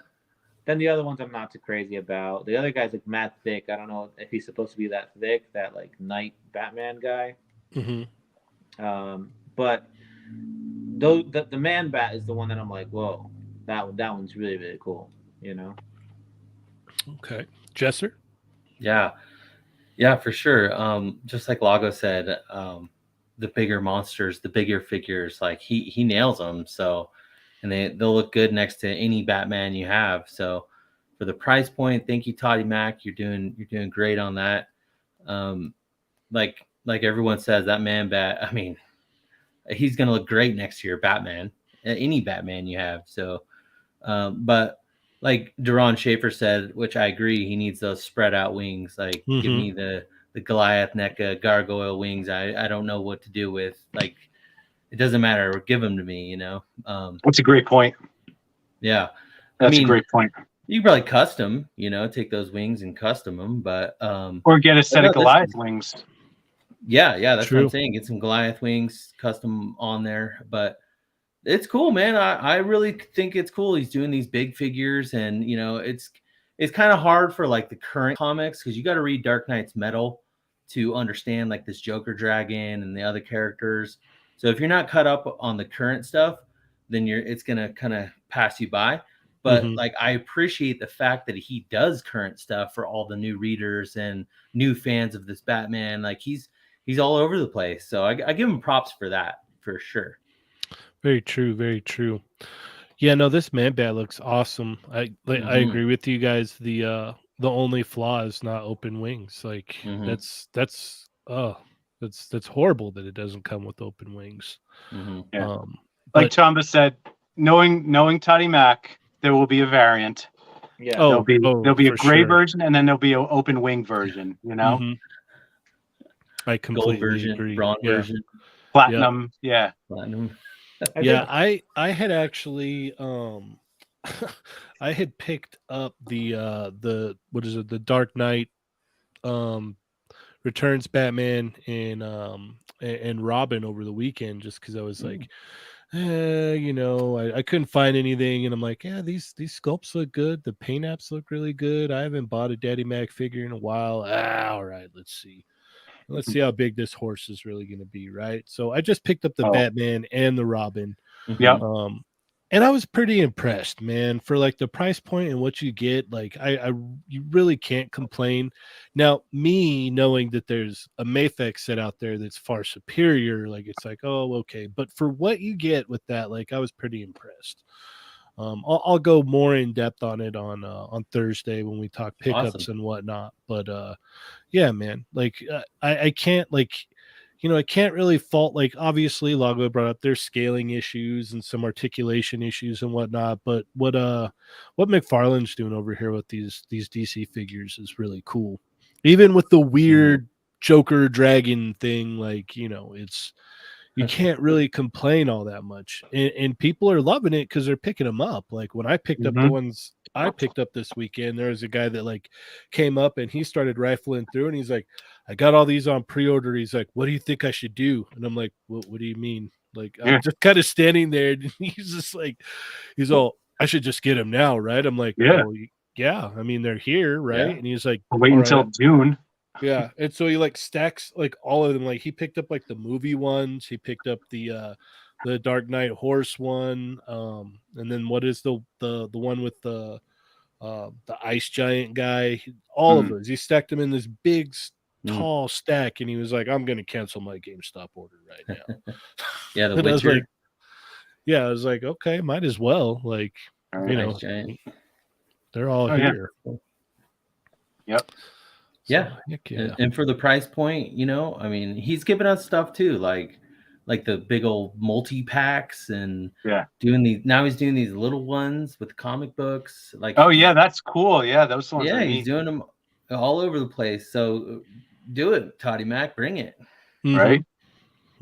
then the other ones I'm not too crazy about. The other guy's like Matt Thick. I don't know if he's supposed to be that thick, that like Knight Batman guy. Mm-hmm. But the man bat is the one that I'm like, whoa, that one's really, really cool, Okay. Jesser? Yeah, for sure. Just like Lago said, the bigger monsters, the bigger figures, like he nails them. So, and they'll look good next to any Batman you have. So, for the price point, thank you, Toddy Mac. You're doing great on that. Like everyone says, that man bat. I mean, he's gonna look great next to your Batman, any Batman you have. So, but like Duron Schaefer said, which I agree, he needs those spread out wings. Like, give me the Goliath NECA gargoyle wings. I don't know what to do with. Like, it doesn't matter. Give them to me. That's a great point. Yeah, that's a great point. You can probably custom, take those wings and custom them, but or get a set of Goliath wings. Yeah, that's what I'm saying. Get some Goliath wings, custom on there, but. It's cool, man. I really think it's cool. He's doing these big figures, and it's kind of hard for like the current comics because you got to read Dark Knight's Metal to understand like this Joker Dragon and the other characters. So if you're not caught up on the current stuff, then it's gonna kind of pass you by. But like I appreciate the fact that he does current stuff for all the new readers and new fans of this Batman. Like he's all over the place. So I give him props for that for sure. Very true. Very true. Yeah, no, this man bat looks awesome. I agree with you guys. The only flaw is not open wings. Like that's horrible that it doesn't come with open wings. Yeah. Like Chamba said, knowing Toddy Mac, there will be a variant. Yeah. There'll be a gray version, and then there'll be an open wing version. I completely Gold version, agree. bronze version, platinum. Yeah. Platinum. I had actually I had picked up the what is it, the Dark Knight Returns Batman and Robin over the weekend just because I was like, I couldn't find anything, and I'm like, yeah, these sculpts look good, the paint apps look really good. I haven't bought a Daddy Mac figure in a while. All right, let's see how big this horse is really going to be, right? So I just picked up the Batman and the Robin. Yeah. and I was pretty impressed, man, for like the price point and what you get. Like, you really can't complain. Now, me knowing that there's a Mafex set out there that's far superior, like it's like, oh, okay. But for what you get with that, like, I was pretty impressed. I'll go more in depth on it on Thursday when we talk pickups and whatnot. But yeah, man, like I can't like, I can't really fault, like, obviously Lago brought up their scaling issues and some articulation issues and whatnot. But what McFarlane's doing over here with these DC figures is really cool. Even with the weird Joker dragon thing, like, it's. You can't really complain all that much, and people are loving it because they're picking them up. Like when I picked up the ones I picked up this weekend, there was a guy that like came up and he started rifling through, and he's like, "I got all these on pre-order." He's like, "What do you think I should do?" And I'm like, "What do you mean?" Like I'm just kind of standing there, and he's just like, he's all, "I should just get them now, right?" I'm like, Yeah. "Well, yeah. I mean, they're here, right?" Yeah. And he's like, Wait "All until right." June. Yeah, and so he like stacks like all of them. Like he picked up like the movie ones. He picked up the Dark Knight horse one. And then what is the one with the ice giant guy? All of those. He stacked them in this big tall stack, and he was like, "I'm gonna cancel my GameStop order right now." Yeah, the And I was Witcher. like, yeah, I was like, okay, might as well. Like, Ice Giant. they're all Oh, yeah. here. Yep. Yeah. Heck yeah. And for the price point, I mean, he's giving us stuff too, like the big old multi packs, and he's doing these little ones with comic books. Like, oh yeah, that's cool. Yeah, those ones. yeah, are he's neat. doing them all over the place. So do it, Toddy Mac, bring it. Right.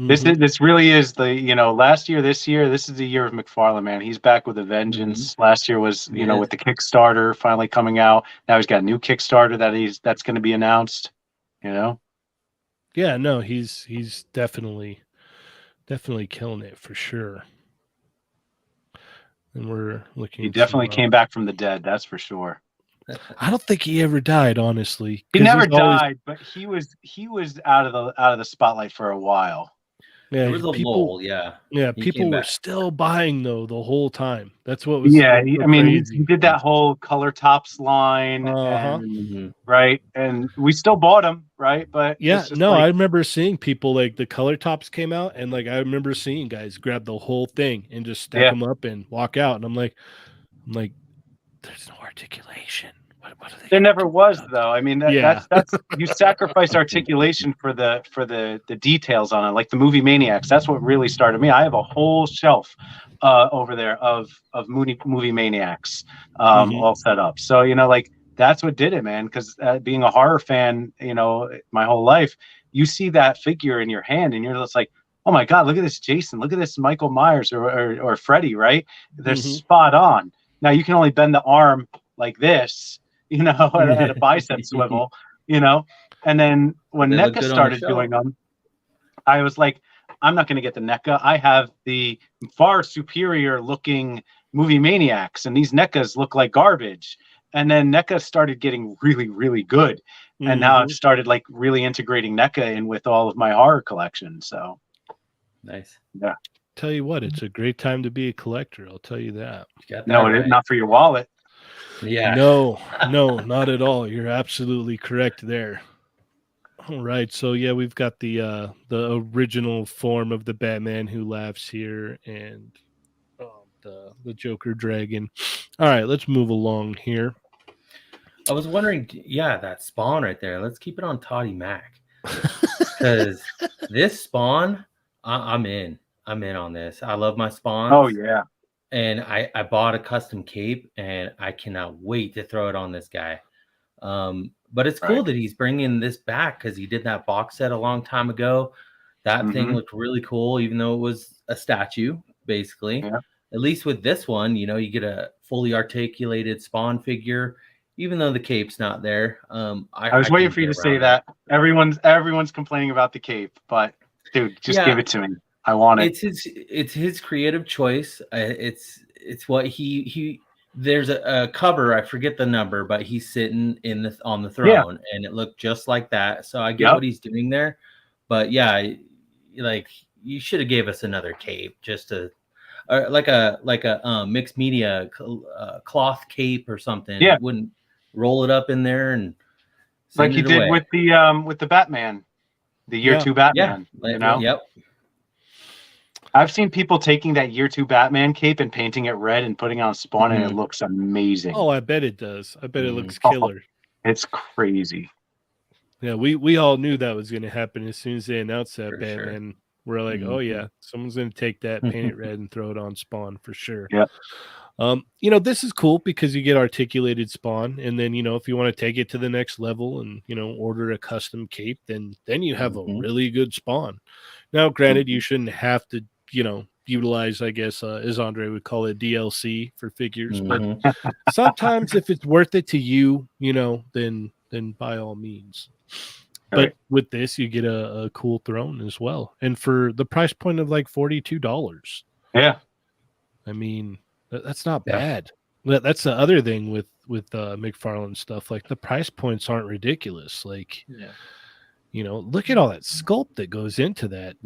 This really is the last year, this year, this is the year of McFarlane, man. He's back with a vengeance. Last year was with the Kickstarter finally coming out. Now he's got a new Kickstarter that's going to be announced. Yeah, no, he's definitely killing it for sure. And we're looking. He definitely came back from the dead. That's for sure. I don't think he ever died, honestly. He never died, but he was out of the spotlight for a while. Yeah, there was a lull, yeah. Yeah, He people came were back. still buying though the whole time. That's what was. Yeah, so I mean, crazy. he did that whole color tops line, and, right? And we still bought them, right? But yeah, it's just no, like, I remember seeing people like the color tops came out, and like I remember seeing guys grab the whole thing and just stack them up and walk out, and I'm like, there's no articulation. What are they? there never was though. I mean, Yeah. that's you sacrifice articulation for the details on it, like the movie Maniacs. That's what really started me. I have a whole shelf over there of movie Maniacs all set up. So like that's what did it, man. Because being a horror fan, my whole life, you see that figure in your hand, and you're just like, oh my god, look at this Jason, look at this Michael Myers or Freddy, right? They're spot on. Now you can only bend the arm like this, at a bicep swivel, and then when NECA started doing them, I was like, I'm not going to get the NECA. I have the far superior looking movie Maniacs, and these NECAs look like garbage. And then NECA started getting really, really good. And now I've started like really integrating NECA in with all of my horror collection. So nice. Yeah. Tell you what, it's a great time to be a collector. I'll tell you that. No, it is not for your wallet. Yeah. No, not at all. You're absolutely correct there. All right. So yeah, we've got the original form of the Batman Who Laughs here, and the Joker dragon. All right, let's move along here. I was wondering, that spawn right there. Let's keep it on Toddy Mac, because this spawn, I'm in. I'm in on this. I love my spawns. Oh yeah. And I bought a custom cape, and I cannot wait to throw it on this guy. But it's cool that he's bringing this back, because he did that box set a long time ago. That thing looked really cool, even though it was a statue, basically. Yeah. At least with this one, you get a fully articulated Spawn figure, even though the cape's not there. I was waiting for you to say that. Everyone's complaining about the cape, but dude, just give it to me. I want it. It's his creative choice. It's what he there's a cover, I forget the number, but he's sitting on the throne, and it looked just like that. So I get what he's doing there, but like you should have gave us another cape, just or like a mixed media cloth cape or something. Yeah. It wouldn't roll it up in there and Like send you it did away. with the Batman, the year Yeah. two Yeah. Batman. You know, Yep. I've seen people taking that year two Batman cape and painting it red and putting it on Spawn, and it Mhm. looks amazing. Oh, I bet it does. I bet it looks Oh. killer. It's crazy. Yeah, we all knew that was going to happen as soon as they announced that For Batman. sure. We're like, oh Mhm. yeah, someone's going to take that, paint it red, and throw it on Spawn for sure. Yeah. This is cool because you get articulated Spawn, and then if you want to take it to the next level and order a custom cape, then you have a Mhm. really good Spawn. Now, granted, you shouldn't have to utilize, I guess, as Andre would call it, DLC for figures, but Mhm. sometimes if it's worth it to you, then by all means. But Right. with this, you get a cool throne as well, and for the price point of like $42. Yeah. I mean, that's not Yeah. bad. That's the other thing with McFarlane stuff. Like the price points aren't ridiculous. Like Yeah. look at all that sculpt that goes into that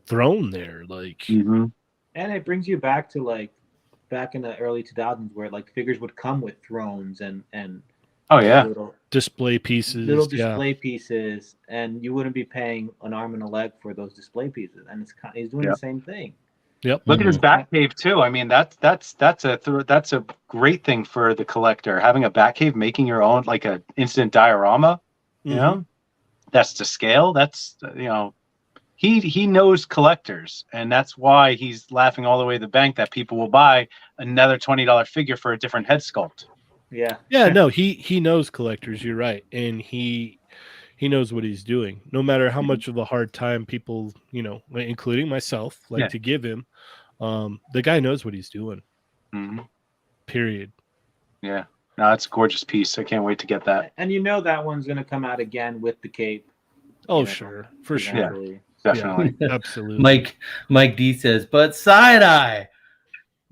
throne there. Like hmm And it brings you back to like back in the early 2000s where like figures would come with thrones and Oh yeah. little display pieces. display pieces, and you wouldn't be paying an arm and a leg for those display pieces. And he's doing Yeah. the same thing. Yep. Look at his Mhm. Batcave too. I mean, that's a great thing for the collector. Having a Batcave, making your own like a instant diorama. You Mhm. know, that's to scale. That's he knows collectors, and that's why he's laughing all the way to the bank that people will buy another $20 figure for a different head sculpt. Yeah. Yeah, no, he knows collectors. You're right, and he knows what he's doing. No matter how much of a hard time people, including myself, like Yeah. to give him, the guy knows what he's doing. hmm Period. Yeah. No, it's a gorgeous piece. I can't wait to get that. And that one's gonna come out again with the cape. Oh, sure, for sure, eventually. Definitely. absolutely. Mike D says, but side eye.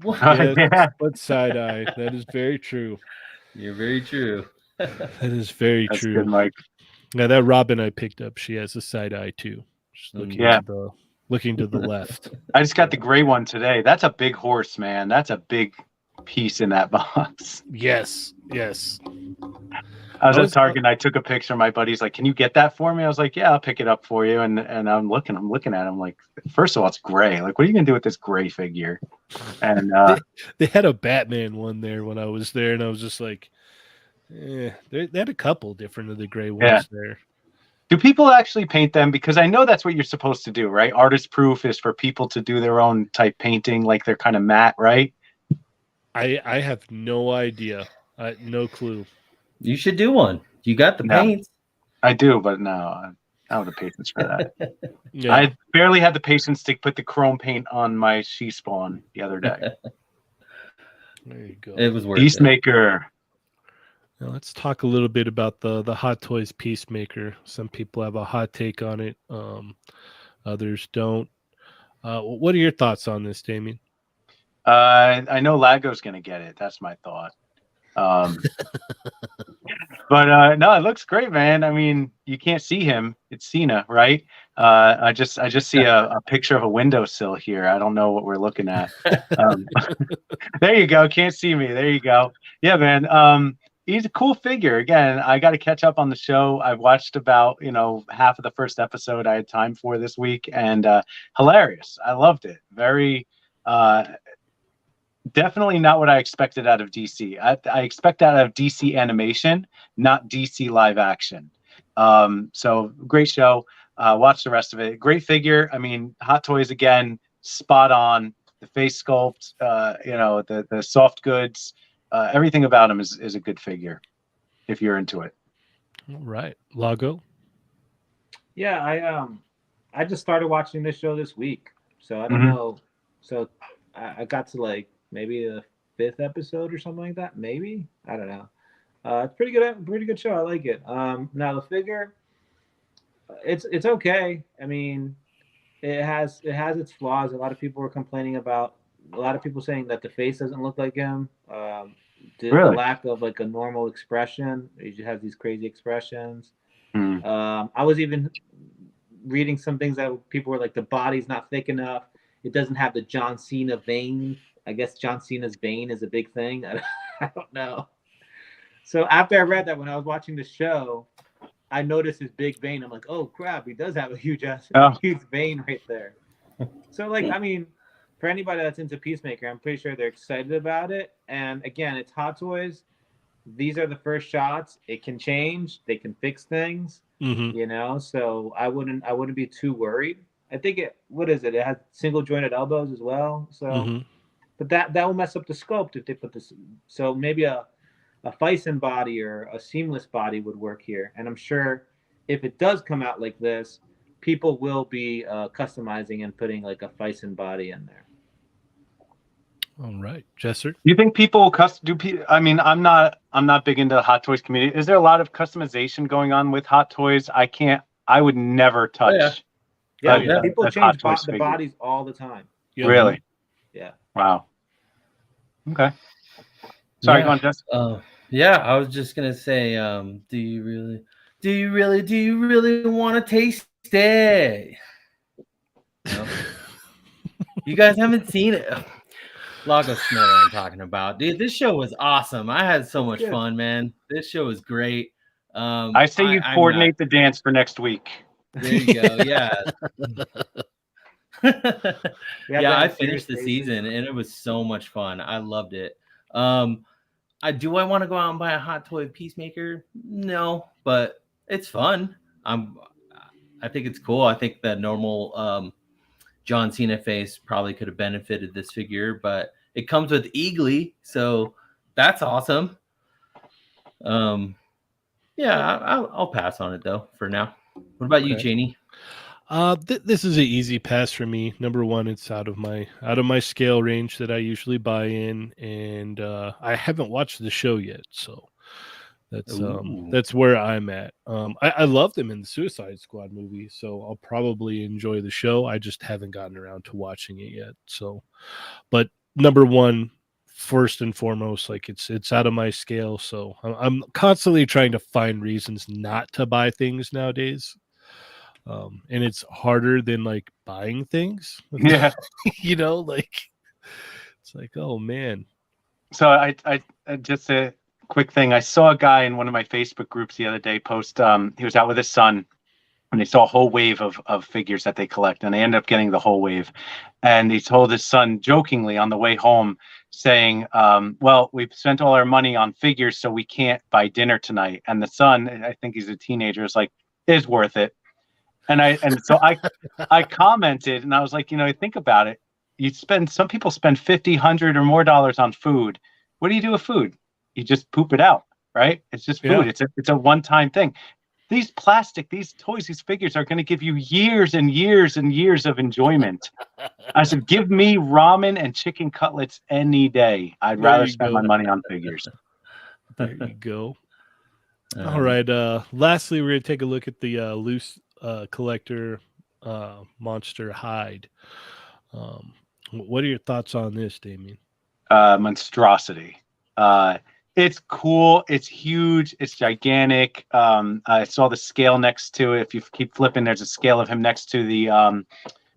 What? Yes, Yeah. but side eye. That is very true. You're very true. That is very That's true. good, Mike. Now that Robin I picked up, she has a side eye too. She's looking Yeah. looking to the left. I just got the gray one today. That's a big horse, man. That's a big piece in that box. Yes. I was I at was- Target and I took a picture. My buddy's like, "Can you get that for me?" I was like, "Yeah, I'll pick it up for you." And I'm looking at it. I'm like, first of all, it's gray. Like, what are you gonna do with this gray figure? And They had a Batman one there when I was there, and I was just like, they had a couple different of the gray ones Yeah. there. do people actually paint them? Because I know that's what you're supposed to do, right? Artist proof is for people to do their own type painting, like they're kind of matte, right? I have no idea. No clue. You should do one. You got the No. paints. I do, but no, I don't have the patience for that. Yeah. I barely had the patience to put the chrome paint on my she spawn the other day. There you go. It was worth it. Peacemaker. Now let's talk a little bit about the Hot Toys Peacemaker. Some people have a hot take on it. Others don't. What are your thoughts on this, Damien? I know Lago's gonna get it. That's my thought. But no, it looks great, man. I mean, you can't see him. It's Cena, right? I just see a picture of a windowsill here. I don't know what we're looking at. There you go. Can't see me. There you go. Yeah, man. He's a cool figure. Again, I got to catch up on the show. I've watched about half of the first episode I had time for this week, and hilarious. I loved it. Very. Definitely not what I expected out of DC. I expect that out of DC animation, not DC live action. So great show. Watch the rest of it. Great figure. I mean, Hot Toys again, spot on. The face sculpt, the soft goods, everything about him is a good figure if you're into it. All right, Lago. Yeah, I just started watching this show this week, so I don't Mhm. know. So I got to like maybe the 5th episode or something like that. Maybe I don't know. It's pretty good show. I like it. Now the figure, it's okay. I mean, it has its flaws. A lot of people were complaining about. A lot of people saying that the face doesn't look like him. The Really? lack of like a normal expression. He just has these crazy expressions. Mm. I was even reading some things that people were like, the body's not thick enough. it doesn't have the John Cena vein. I guess John Cena's vein is a big thing. I don't know. So after I read that, when I was watching the show, I noticed his big vein. I'm like, oh crap, he does have a huge vein right there. So like, I mean, for anybody that's into Peacemaker, I'm pretty sure they're excited about it. And again, it's Hot Toys. These are the first shots. It can change. They can fix things. You know, so I wouldn't be too worried. I think it has single jointed elbows as well. So, but that will mess up the sculpt if they put this. So maybe a Fison body or a seamless body would work here. And I'm sure if it does come out like this, people will be customizing and putting like a Fison body in there. All right, Jesser. You think people I mean, I'm not big into the Hot Toys community. Is there a lot of customization going on with Hot Toys? I would never touch. Yeah, people change the bodies all the time. Yep. Really? Yeah. Wow. Okay. Sorry, go on, Jess. Yeah, I was just gonna say, do you really want to taste it? No. You guys haven't seen it. Lago know what I'm talking about. Dude, this show was awesome. I had so much fun, man. This show was great. I say you coordinate the dance for next week. There you go. Yeah. Yeah, I finished the season and it was so much fun. I loved it. Do I want to go out and buy a Hot Toy Peacemaker? No, but it's fun. I think it's cool. I think the normal John Cena face probably could have benefited this figure, but it comes with Eagly, so that's awesome. Yeah, I'll pass on it though for now. What about you, Janie? This is an easy pass for me. Number one, it's out of my scale range that I usually buy in, and I haven't watched the show yet, so that's where I'm at. I love them in the Suicide Squad movie, so I'll probably enjoy the show. I just haven't gotten around to watching it yet. So, but number one, first and foremost, like it's out of my scale, so I'm constantly trying to find reasons not to buy things nowadays. And it's harder than like buying things. Yeah. You know, like it's like, oh man. So I just a quick thing. I saw a guy in one of my Facebook groups the other day post, he was out with his son and they saw a whole wave of figures that they collect, and they ended up getting the whole wave. And he told his son jokingly on the way home saying, well, we've spent all our money on figures, so we can't buy dinner tonight. And the son, I think he's a teenager, is like, is worth it. And so I commented and I was like, you know, think about it. Some people spend $50, $100 or more on food. What do you do with food? You just poop it out, right? It's just food. Yeah. It's a one-time thing. These toys, these figures are going to give you years and years and years of enjoyment. I said, give me ramen and chicken cutlets any day. I'd rather spend my money on figures. There you go. All right. Lastly, we're going to take a look at the loose collector monster hide. What are your thoughts on this, Damien? Monstrosity. It's cool. It's huge. It's gigantic. I saw the scale next to it. If you keep flipping, there's a scale of him next to the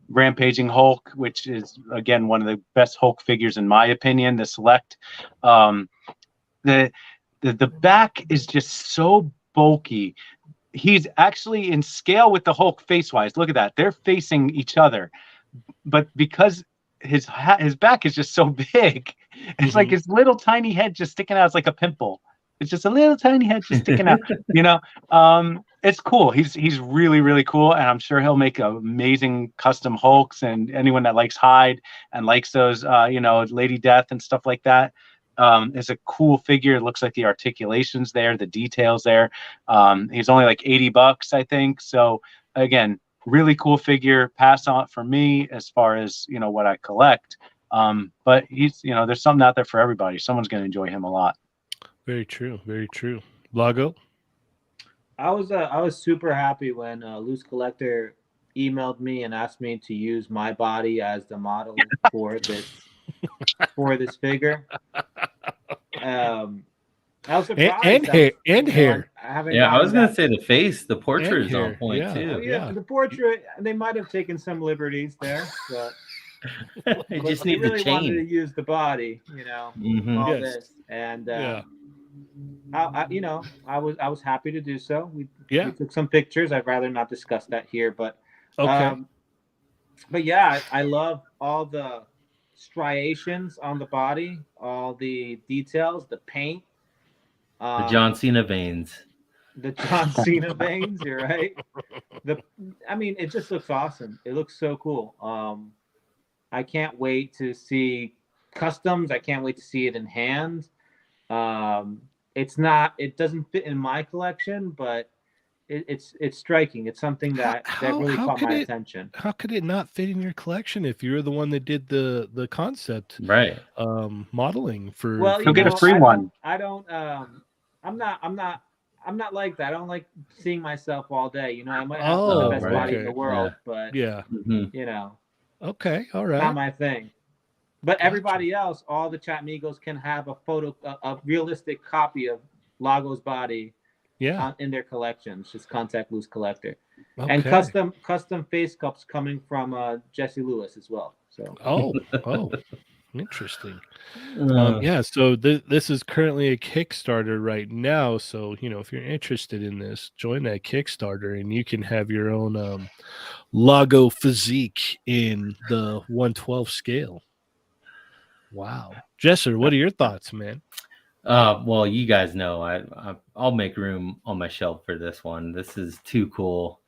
Rampaging Hulk, which is, again, one of the best Hulk figures in my opinion, the Select. The back is just so bulky. He's actually in scale with the Hulk face-wise. Look at that. They're facing each other. But because his back is just so big, it's like his little tiny head just sticking out. It's like a pimple. It's just a little tiny head just sticking out. You know, it's cool. He's really, really cool, and I'm sure he'll make amazing custom Hulks. And anyone that likes Hyde and likes those, you know, Lady Death and stuff like that, it's a cool figure. It looks like the articulation's there, the details there. He's only like $80, I think. So again, really cool figure. Pass on for me as far as, you know, what I collect. But he's, you know, there's something out there for everybody. Someone's going to enjoy him a lot. Very true. Very true. Lago? I was super happy when Loose Collector emailed me and asked me to use my body as the model for this figure. I was surprised. And hair. I was gonna say the face, the portrait is on point too. The portrait. They might have taken some liberties there, but You just They need the really wanted to chain. use the body, Mhm. all Yes. this, and Yeah. I was happy to do so. We Yeah. took some pictures. I'd rather not discuss that here, but Okay. yeah, I love all the striations on the body, all the details, the paint, The John Cena veins. the John Cena veins. You're right. I mean, it just looks awesome. It looks so cool. I can't wait to see customs. I can't wait to see it in hand. It doesn't fit in my collection, but it's striking. It's something that really caught my attention. How could it not fit in your collection if you're the one that did the concept Right. modeling for? Well, You'll get a free one. I'm not like that. I don't like seeing myself all day. I might have Oh, the best body in okay. the world, but Yeah. Mhm. Okay. All not right. my thing. But Gotcha. everybody else, all the Chatmigos can have a realistic copy of Lago's body Yeah. in their collections. Just contact Loose Collector. Okay. And custom face cups coming from Jesse Lewis as well. So Oh, interesting. Uh, Yeah. So this is currently a Kickstarter right now. So if you're interested in this, join that Kickstarter, and you can have your own Lago physique in the 1/12 scale. Wow, Jesser, what are your thoughts, man? well, you guys know I'll make room on my shelf for this one. This is too cool.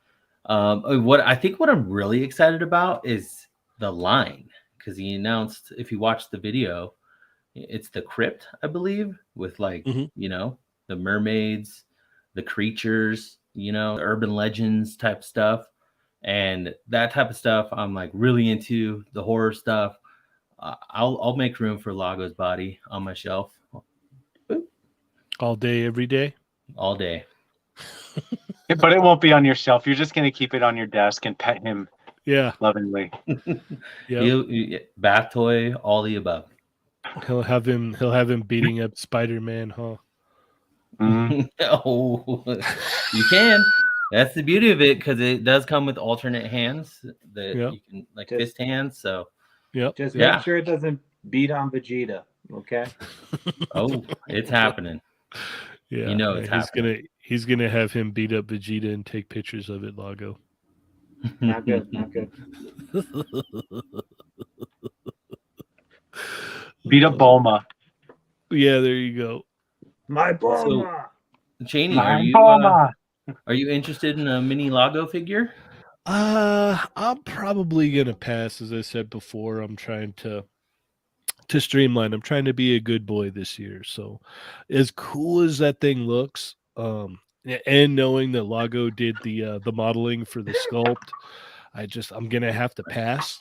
What I'm really excited about is the line, because he announced, if you watch the video, it's the crypt, I believe, with Mhm. the mermaids, the creatures, the urban legends type stuff, and that type of stuff. I'm like really into the horror stuff. I'll make room for Lago's body on my shelf All day, every day. all day. But it won't be on your shelf. You're just going to keep it on your desk and pet him Yeah. lovingly. Yeah. Bath toy, all the above. He'll have him beating up Spider-Man, huh? Mhm. Oh, you can. That's the beauty of it, because it does come with alternate hands that Yep. you can Just- fist hands. So Yep. just Yeah. make sure it doesn't beat on Vegeta. Okay. it's happening. Yeah. It's happening. He's gonna have him beat up Vegeta and take pictures of it, Lago. Not good. Not good. Beat up Bulma. Yeah, there you go. My Bulma. Cheney, My Bulma. are you interested in a mini Lago figure? I'm probably gonna pass. As I said before, I'm trying to streamline. I'm trying to be a good boy this year. So, as cool as that thing looks, and knowing that Lago did the modeling for the sculpt, I'm gonna have to pass.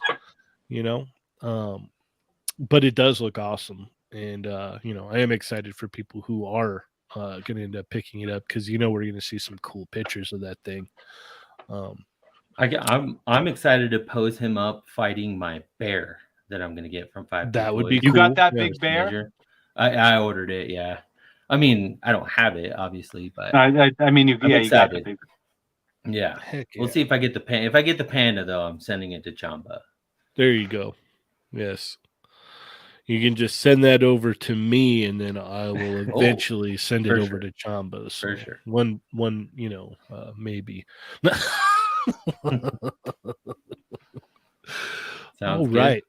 But it does look awesome, and I am excited for people who are going to end up picking it up, because we're going to see some cool pictures of that thing. I'm excited to pose him up fighting my bear that I'm gonna get from 5. That would be You cool. got that Yeah. big bear? Measure. I ordered it. Yeah. I mean, I don't have it, obviously, but I mean, you I'm got the excited. big. yeah. Heck We'll yeah. see if I get the panda. If I get the panda, though, I'm sending it to Chamba. There you go. Yes. You can just send that over to me, and then I will eventually send it for over sure. to Chamba. So For sure. One, maybe. All Sounds right.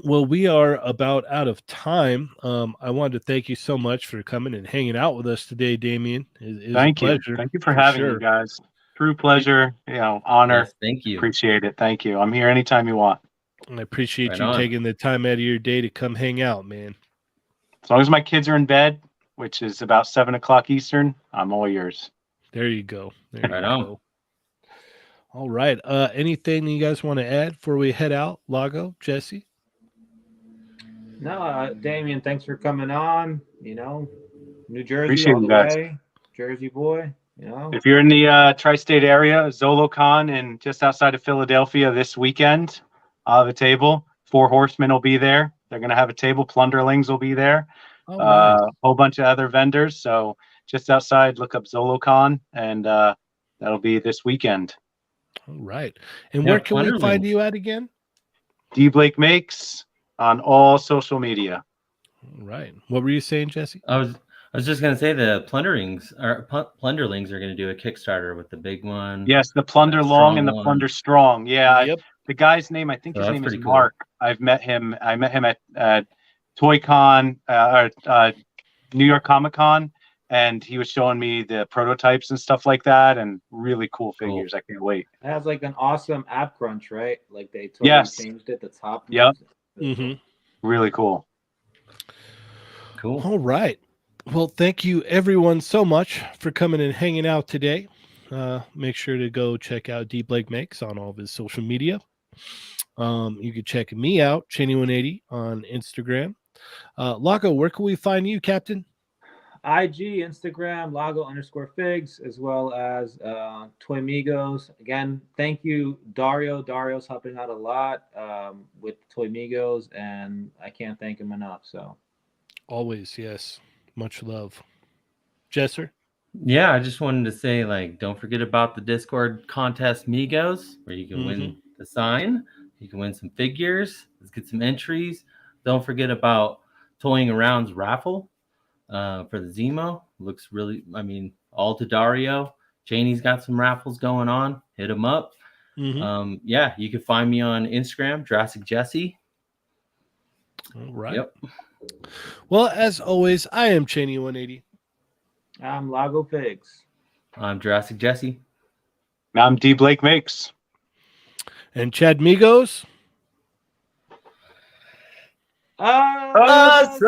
Well, we are about out of time. I wanted to thank you so much for coming and hanging out with us today, Damien. It's Thank a you. pleasure. Thank you for having me, guys. True pleasure. Honor. Yes, thank you. Appreciate it. Thank you. I'm here anytime you want. I appreciate Right you on. taking the time out of your day to come hang out, man. As long as my kids are in bed, which is about 7:00 Eastern, I'm all yours. There you go. There Right you on. go. All right. Anything you guys want to add before we head out? Lago, Jesse? No, Damien, thanks for coming on. New Jersey Appreciate all the you guys. way. Jersey boy. If you're in the tri-state area, ZoloCon and just outside of Philadelphia this weekend, I'll have a table. 4 Horsemen will be there. They're going to have a table. Plunderlings will be there. All right. A whole bunch of other vendors. So just outside, look up ZoloCon, and that'll be this weekend. All right. And Yeah, where can we find Plunderlings. you at again? D Blake Makes on all social media. All right. What were you saying, Jesse? I was just gonna say the Plunderlings are gonna do a Kickstarter with the big one. Yes, the Plunder That Long and the strong Plunder one. Strong. Yeah, Yep. the guy's name, I think So his that's name is pretty cool. Mark. I met him at ToyCon or New York Comic Con, and he was showing me the prototypes and stuff like that, and really cool figures. I can't wait. It has like an awesome app crunch, right? Like they totally Yes. changed it. The top. Yep. Mm-hmm. Really cool. Cool. All right. Well, thank you everyone so much for coming and hanging out today. Make sure to go check out D Blake Makes on all of his social media. You can check me out, Cheney180 on Instagram. Lago, where can we find you, Captain? IG, Instagram, Lago_figs, as well as Toymigos. Again, thank you, Dario. Dario's helping out a lot with Toymigos, and I can't thank him enough. So Always, yes. Much love. Jesser? Yeah, I just wanted to say, like, don't forget about the Discord contest Migos, where you can win the sign. You can win some figures. Let's get some entries. Don't forget about Toying Around's raffle for the Zemo. Looks really, I mean, all to Dario. Cheney's got some raffles going on. Hit him up. Yeah, you can find me on Instagram, Jurassic Jesser. All right. Yep. Well, as always, I am Cheney180. I'm Lago Figs. I'm Jurassic Jesser. I'm D Blake Makes. And Chatmigos. Assemble!